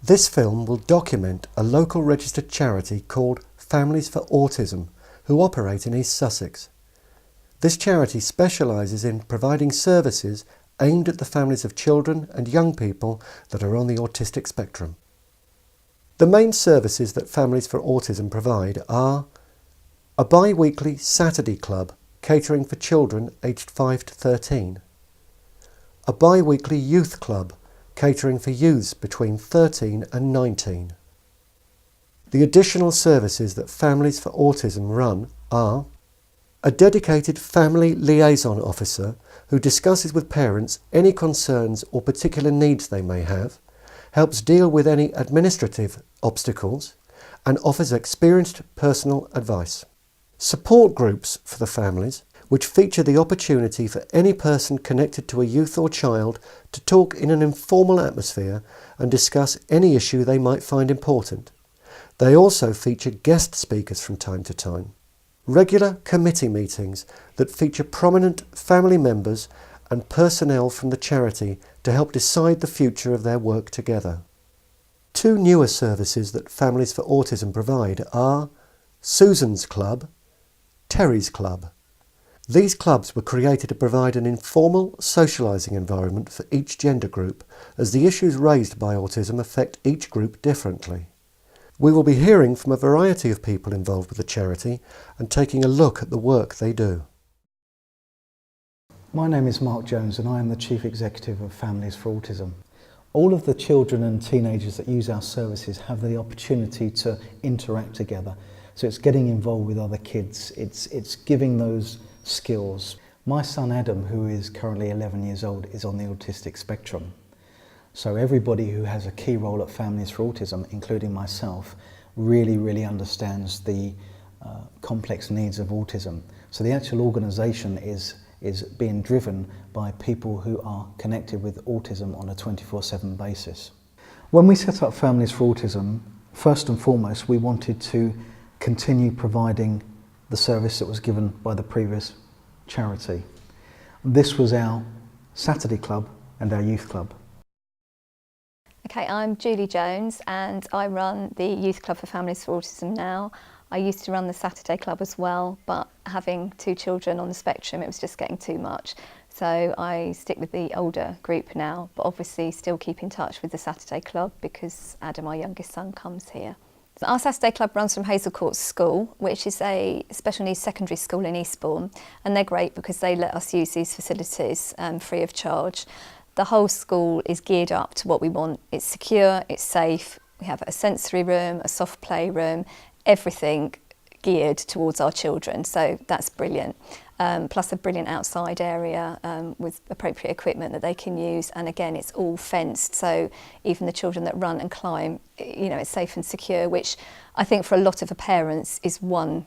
This film will document a local registered charity called Families for Autism, who operate in East Sussex. This charity specialises in providing services aimed at the families of children and young people that are on the autistic spectrum. The main services that Families for Autism provide are a bi-weekly Saturday club catering for children aged 5 to 13, a bi-weekly youth club catering for youths between 13 and 19. The additional services that Families for Autism run are a dedicated family liaison officer who discusses with parents any concerns or particular needs they may have, helps deal with any administrative obstacles, and offers experienced personal advice. Support groups for the families, which feature the opportunity for any person connected to a youth or child to talk in an informal atmosphere and discuss any issue they might find important. They also feature guest speakers from time to time. Regular committee meetings that feature prominent family members and personnel from the charity to help decide the future of their work together. Two newer services that Families for Autism provide are Susan's Club, Terry's Club. These clubs were created to provide an informal socialising environment for each gender group, as the issues raised by autism affect each group differently. We will be hearing from a variety of people involved with the charity and taking a look at the work they do. My name is Mark Jones and I am the Chief Executive of Families for Autism. All of the children and teenagers that use our services have the opportunity to interact together. So it's getting involved with other kids, it's giving those skills. My son Adam, who is currently 11 years old, is on the autistic spectrum. So everybody who has a key role at Families for Autism, including myself, really understands the complex needs of autism. So the actual organisation is being driven by people who are connected with autism on a 24/7 basis. When we set up Families for Autism, first and foremost, we wanted to continue providing the service that was given by the previous charity. This was our Saturday club and our youth club. Okay, I'm Julie Jones and I run the Youth Club for Families for Autism now. I used to run the Saturday club as well, but having two children on the spectrum, it was just getting too much. So I stick with the older group now, but obviously still keep in touch with the Saturday club because Adam, our youngest son, comes here. So our Saturday club runs from Hazel Court School, which is a special needs secondary school in Eastbourne, and they're great because they let us use these facilities free of charge. The whole school is geared up to what we want. It's secure, it's safe, we have a sensory room, a soft play room, everything geared towards our children, so that's brilliant. Plus a brilliant outside area with appropriate equipment that they can use, and again it's all fenced, so even the children that run and climb, you know, it's safe and secure, which I think for a lot of the parents is one,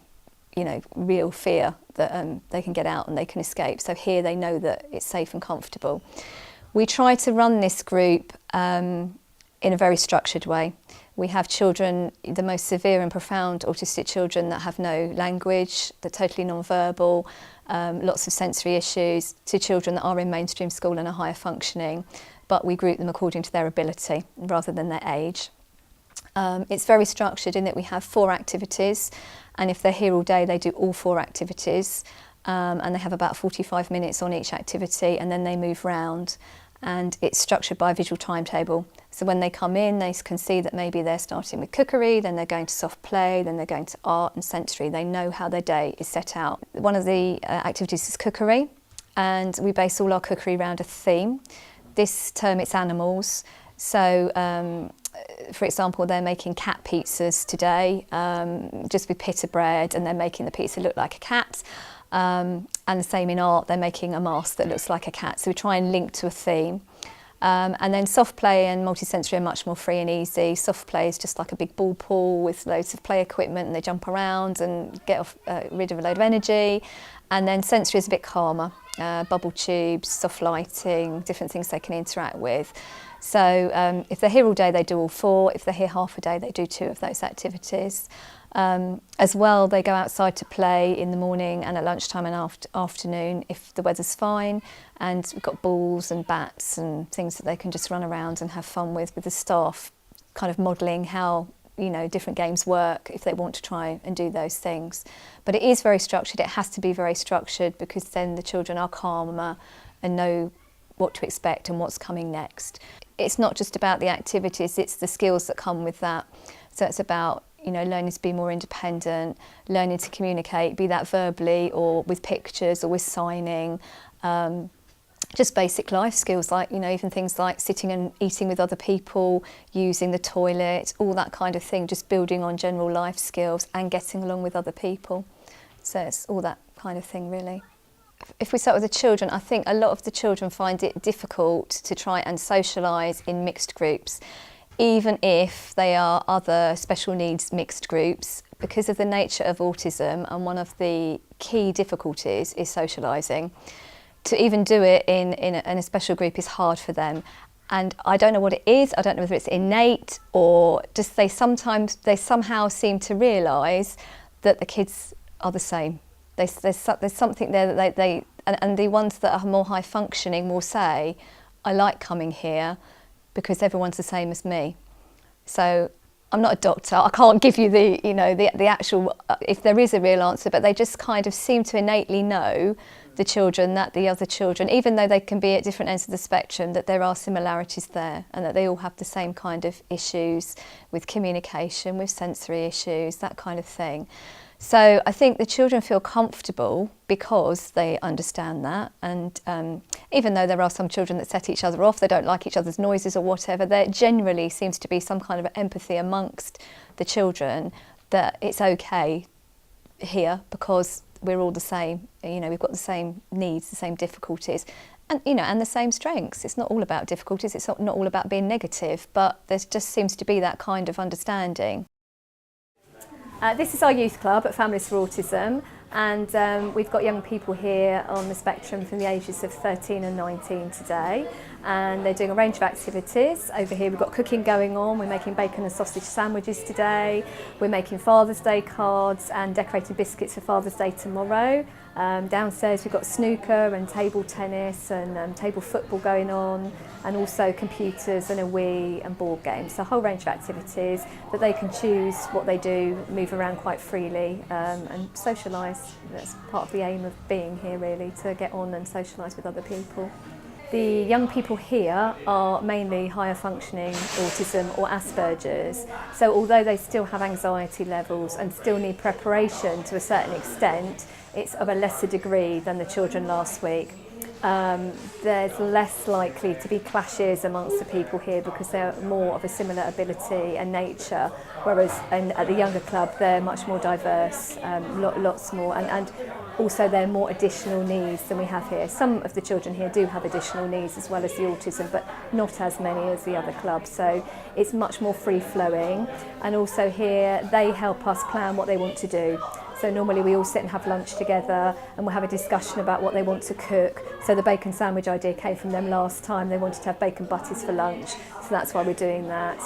you know, real fear that they can get out and they can escape. So here they know that it's safe and comfortable. We try to run this group in a very structured way. We have children, the most severe and profound autistic children that have no language, they're totally non-verbal, lots of sensory issues, to children that are in mainstream school and are higher functioning, but we group them according to their ability rather than their age. It's very structured in that we have 4 activities, and if they're here all day they do all 4 activities, and they have about 45 minutes on each activity, and then they move round. And it's structured by a visual timetable. So when they come in, they can see that maybe they're starting with cookery, then they're going to soft play, then they're going to art and sensory. They know how their day is set out. One of the activities is cookery, and we base all our cookery around a theme. This term it's animals. So for example, they're making cat pizzas today, just with pita bread, and they're making the pizza look like a cat. And the same in art, they're making a mask that looks like a cat. So we try and link to a theme. And then soft play and multisensory are much more free and easy. Soft play is just like a big ball pool with loads of play equipment, and they jump around and get rid of a load of energy. And then sensory is a bit calmer. Bubble tubes, soft lighting, different things they can interact with. So if they're here all day, they do all 4. If they're here half a day, they do 2 of those activities. As well, they go outside to play in the morning and at lunchtime and afternoon if the weather's fine, and we've got balls and bats and things that they can just run around and have fun with the staff kind of modelling how different games work if they want to try and do those things. But it is very structured. It has to be very structured because then the children are calmer and know what to expect and what's coming next. It's not just about the activities, it's the skills that come with that. So it's about learning to be more independent, learning to communicate, be that verbally or with pictures or with signing. Just basic life skills like, even things like sitting and eating with other people, using the toilet, all that kind of thing, just building on general life skills and getting along with other people. So it's all that kind of thing, really. If we start with the children, I think a lot of the children find it difficult to try and socialise in mixed groups, even if they are other special needs mixed groups, because of the nature of autism, and one of the key difficulties is socialising. To even do it in a special group is hard for them. And I don't know what it is, I don't know whether it's innate or just they somehow seem to realise that the kids are the same. There's something there that and the ones that are more high functioning will say, I like coming here because everyone's the same as me. So I'm not a doctor, I can't give you the actual, if there is a real answer, but they just kind of seem to innately know, the children, that the other children, even though they can be at different ends of the spectrum, that there are similarities there and that they all have the same kind of issues with communication, with sensory issues, that kind of thing. So I think the children feel comfortable because they understand that, and even though there are some children that set each other off, they don't like each other's noises or whatever, there generally seems to be some kind of empathy amongst the children that it's okay here because we're all the same, we've got the same needs, the same difficulties, and and the same strengths. It's not all about difficulties, it's not all about being negative, but there just seems to be that kind of understanding. This is our youth club at Families for Autism, and we've got young people here on the spectrum from the ages of 13 and 19 today, and they're doing a range of activities. Over here we've got cooking going on, we're making bacon and sausage sandwiches today, we're making Father's Day cards and decorating biscuits for Father's Day tomorrow. Downstairs we've got snooker and table tennis and table football going on, and also computers and a Wii and board games. So a whole range of activities that they can choose what they do, move around quite freely and socialise. That's part of the aim of being here, really, to get on and socialise with other people. The young people here are mainly higher functioning autism or Asperger's, so although they still have anxiety levels and still need preparation to a certain extent, it's of a lesser degree than the children last week. There's less likely to be clashes amongst the people here because they're more of a similar ability and nature, whereas at the younger club they're much more diverse, lots more, and also there are more additional needs than we have here. Some of the children here do have additional needs as well as the autism, but not as many as the other clubs, so it's much more free-flowing. And also here they help us plan what they want to do. So normally we all sit and have lunch together and we'll have a discussion about what they want to cook. So the bacon sandwich idea came from them last time. They wanted to have bacon butties for lunch, so that's why we're doing that.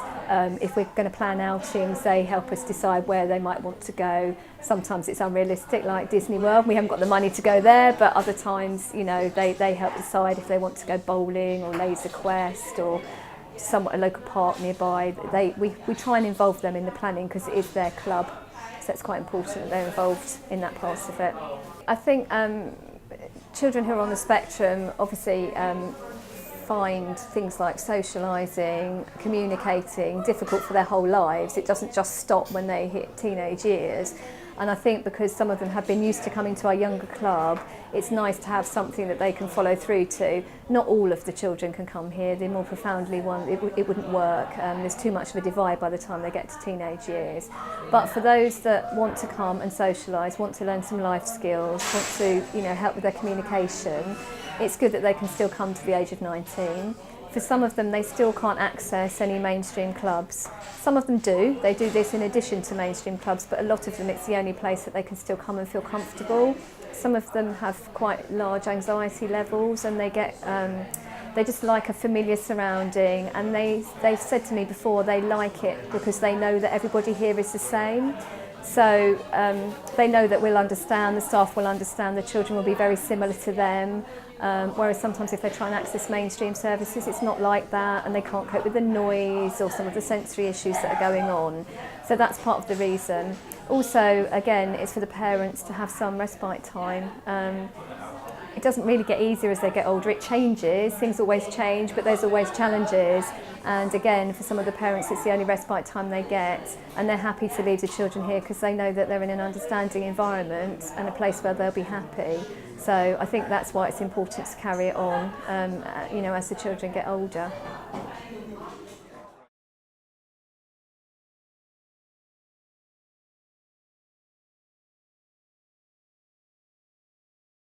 If we're going to plan outings, they help us decide where they might want to go. Sometimes it's unrealistic, like Disney World. We haven't got the money to go there, but other times, they help decide if they want to go bowling or Laser Quest or a local park nearby. We try and involve them in the planning because it is their club. So it's quite important that they're involved in that part of it. I think children who are on the spectrum obviously find things like socialising, communicating difficult for their whole lives. It doesn't just stop when they hit teenage years. And I think because some of them have been used to coming to our younger club, it's nice to have something that they can follow through to. Not all of the children can come here. The more profoundly one, it wouldn't work. There's too much of a divide by the time they get to teenage years. But for those that want to come and socialise, want to learn some life skills, want to help with their communication, it's good that they can still come to the age of 19. For some of them, they still can't access any mainstream clubs. Some of them do. They do this in addition to mainstream clubs, but a lot of them, it's the only place that they can still come and feel comfortable. Some of them have quite large anxiety levels, and they just like a familiar surrounding, and they've said to me before they like it because they know that everybody here is the same. So they know that we'll understand, the staff will understand, the children will be very similar to them. Whereas sometimes if they try and access mainstream services, it's not like that, and they can't cope with the noise or some of the sensory issues that are going on. So that's part of the reason. Also, again, it's for the parents to have some respite time. It doesn't really get easier as they get older. It changes, things always change, but there's always challenges. And again, for some of the parents, it's the only respite time they get, and they're happy to leave the children here because they know that they're in an understanding environment and a place where they'll be happy. So I think that's why it's important to carry it on, as the children get older.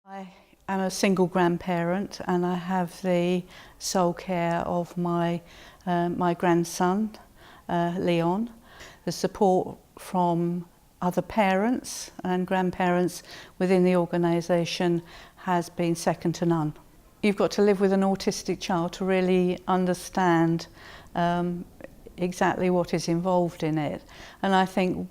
I am a single grandparent, and I have the sole care of my grandson, Leon. The support from other parents and grandparents within the organisation has been second to none. You've got to live with an autistic child to really understand exactly what is involved in it. And I think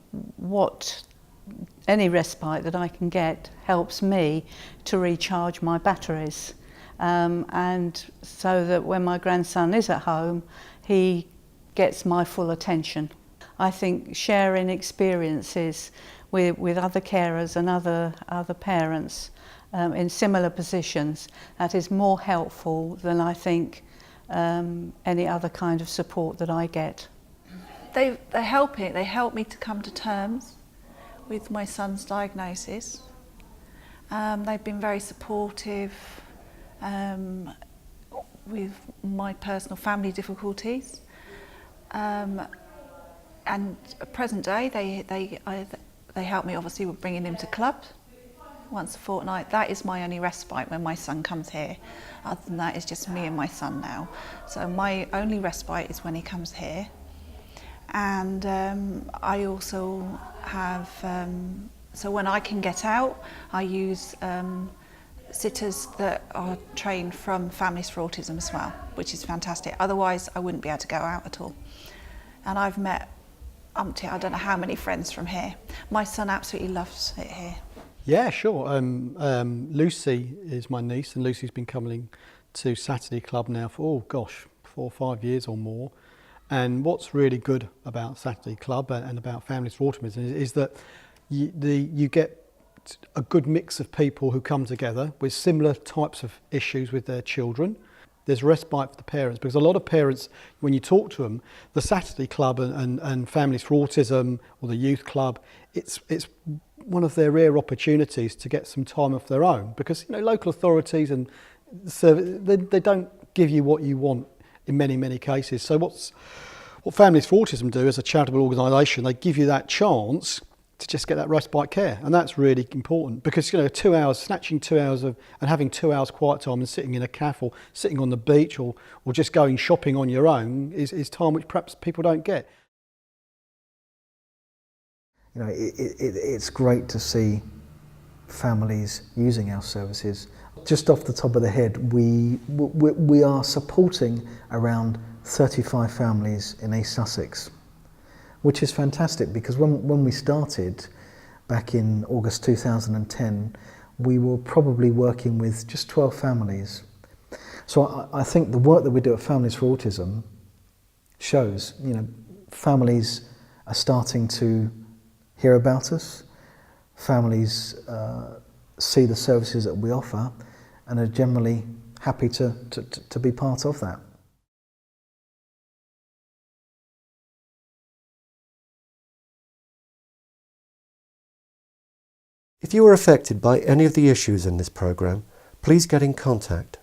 any respite that I can get helps me to recharge my batteries, and so that when my grandson is at home, he gets my full attention. I think sharing experiences with other carers and other parents in similar positions, that is more helpful than I think any other kind of support that I get. They help me to come to terms with my son's diagnosis. They've been very supportive with my personal family difficulties. And at present day, they help me obviously with bringing him to clubs once a fortnight. That is my only respite when my son comes here. Other than that, it's just me and my son now. So my only respite is when he comes here. And I also have, so when I can get out, I use sitters that are trained from Families for Autism as well, which is fantastic. Otherwise, I wouldn't be able to go out at all. And I've met I don't know how many friends from here. My son absolutely loves it here. Yeah, sure. Lucy is my niece, and Lucy's been coming to Saturday Club now for, 4 or 5 years or more. And what's really good about Saturday Club and about Families for Autism is that you get a good mix of people who come together with similar types of issues with their children. There's respite for the parents, because a lot of parents, when you talk to them, the Saturday Club and Families for Autism or the Youth Club, it's one of their rare opportunities to get some time off their own, because local authorities and they don't give you what you want in many cases. So what Families for Autism do as a charitable organisation, they give you that chance to just get that respite care, and that's really important, because 2 hours, snatching 2 hours and having 2 hours quiet time and sitting in a cafe or sitting on the beach or just going shopping on your own is time which perhaps people don't get. It's great to see families using our services. Just off the top of the head, we are supporting around 35 families in East Sussex, which is fantastic, because when we started back in August 2010, we were probably working with just 12 families. So I think the work that we do at Families for Autism shows, families are starting to hear about us, families see the services that we offer and are generally happy to be part of that. If you are affected by any of the issues in this programme, please get in contact.